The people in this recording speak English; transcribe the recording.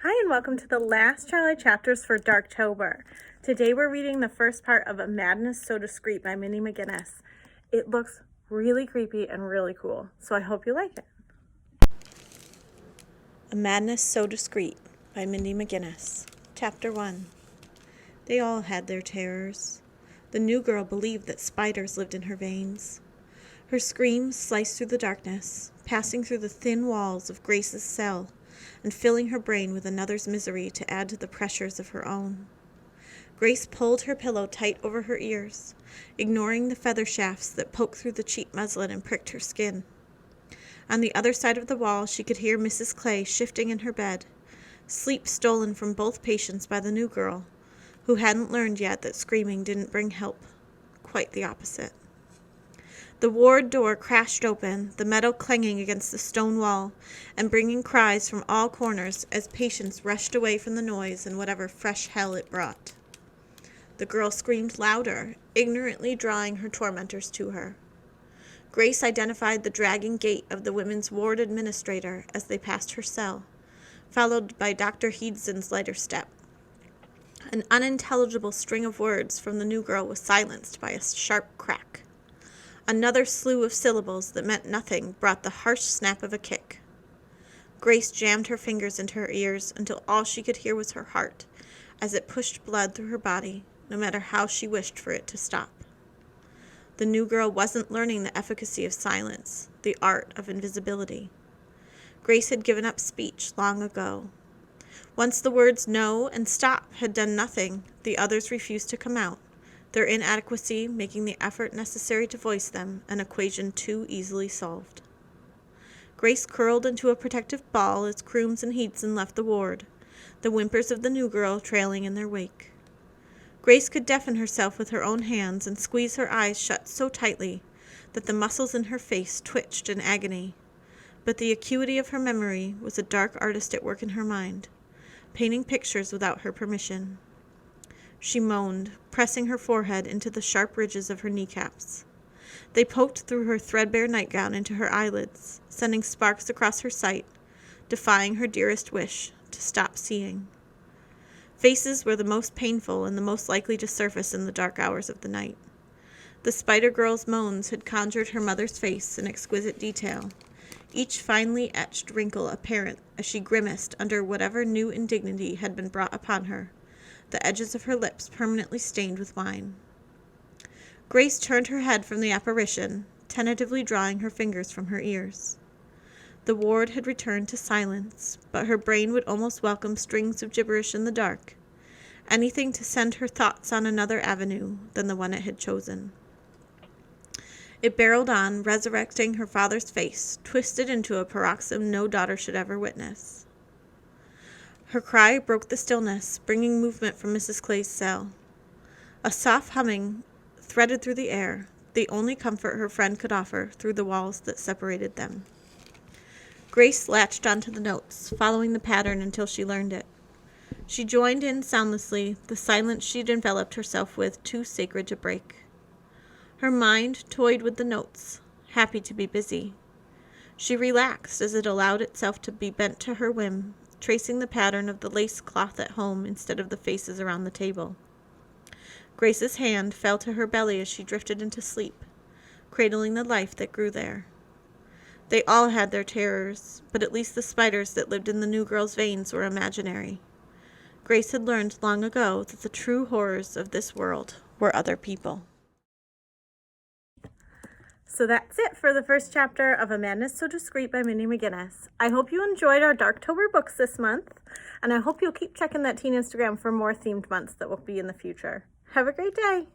Hi and welcome to the last Charlie chapters for Darktober. Today we're reading the first part of A Madness So Discreet by Mindy McGinnis. It looks really creepy and really cool, so I hope you like it. A Madness So Discreet by Mindy McGinnis. Chapter 1. They all had their terrors. The new girl believed that spiders lived in her veins. Her screams sliced through the darkness, passing through the thin walls of Grace's cell, and filling her brain with another's misery to add to the pressures of her own. Grace pulled her pillow tight over her ears, ignoring the feather shafts that poked through the cheap muslin and pricked her skin. On the other side of the wall, she could hear Mrs. Clay shifting in her bed, sleep stolen from both patients by the new girl, who hadn't learned yet that screaming didn't bring help. Quite the opposite. The ward door crashed open, the metal clanging against the stone wall, and bringing cries from all corners as patients rushed away from the noise and whatever fresh hell it brought. The girl screamed louder, ignorantly drawing her tormentors to her. Grace identified the dragging gait of the women's ward administrator as they passed her cell, followed by Dr. Heedson's lighter step. An unintelligible string of words from the new girl was silenced by a sharp crack. Another slew of syllables that meant nothing brought the harsh snap of a kick. Grace jammed her fingers into her ears until all she could hear was her heart, as it pushed blood through her body, no matter how she wished for it to stop. The new girl wasn't learning the efficacy of silence, the art of invisibility. Grace had given up speech long ago. Once the words no and stop had done nothing, the others refused to come out, their inadequacy making the effort necessary to voice them an equation too easily solved. Grace curled into a protective ball as Crooms and Heedson left the ward, the whimpers of the new girl trailing in their wake. Grace could deafen herself with her own hands and squeeze her eyes shut so tightly that the muscles in her face twitched in agony, but the acuity of her memory was a dark artist at work in her mind, painting pictures without her permission. She moaned, pressing her forehead into the sharp ridges of her kneecaps. They poked through her threadbare nightgown into her eyelids, sending sparks across her sight, defying her dearest wish to stop seeing. Faces were the most painful and the most likely to surface in the dark hours of the night. The spider girl's moans had conjured her mother's face in exquisite detail, each finely etched wrinkle apparent as she grimaced under whatever new indignity had been brought upon her, the edges of her lips permanently stained with wine. Grace turned her head from the apparition, tentatively drawing her fingers from her ears. The ward had returned to silence, but her brain would almost welcome strings of gibberish in the dark, anything to send her thoughts on another avenue than the one it had chosen. It barreled on, resurrecting her father's face, twisted into a paroxysm no daughter should ever witness. Her cry broke the stillness, bringing movement from Mrs. Clay's cell. A soft humming threaded through the air, the only comfort her friend could offer through the walls that separated them. Grace latched onto the notes, following the pattern until she learned it. She joined in soundlessly, the silence she'd enveloped herself with too sacred to break. Her mind toyed with the notes, happy to be busy. She relaxed as it allowed itself to be bent to her whim, tracing the pattern of the lace cloth at home instead of the faces around the table. Grace's hand fell to her belly as she drifted into sleep, cradling the life that grew there. They all had their terrors, but at least the spiders that lived in the new girl's veins were imaginary. Grace had learned long ago that the true horrors of this world were other people. So that's it for the first chapter of A Madness So Discreet by Mindy McGinnis. I hope you enjoyed our Darktober books this month, and I hope you'll keep checking that teen Instagram for more themed months that will be in the future. Have a great day!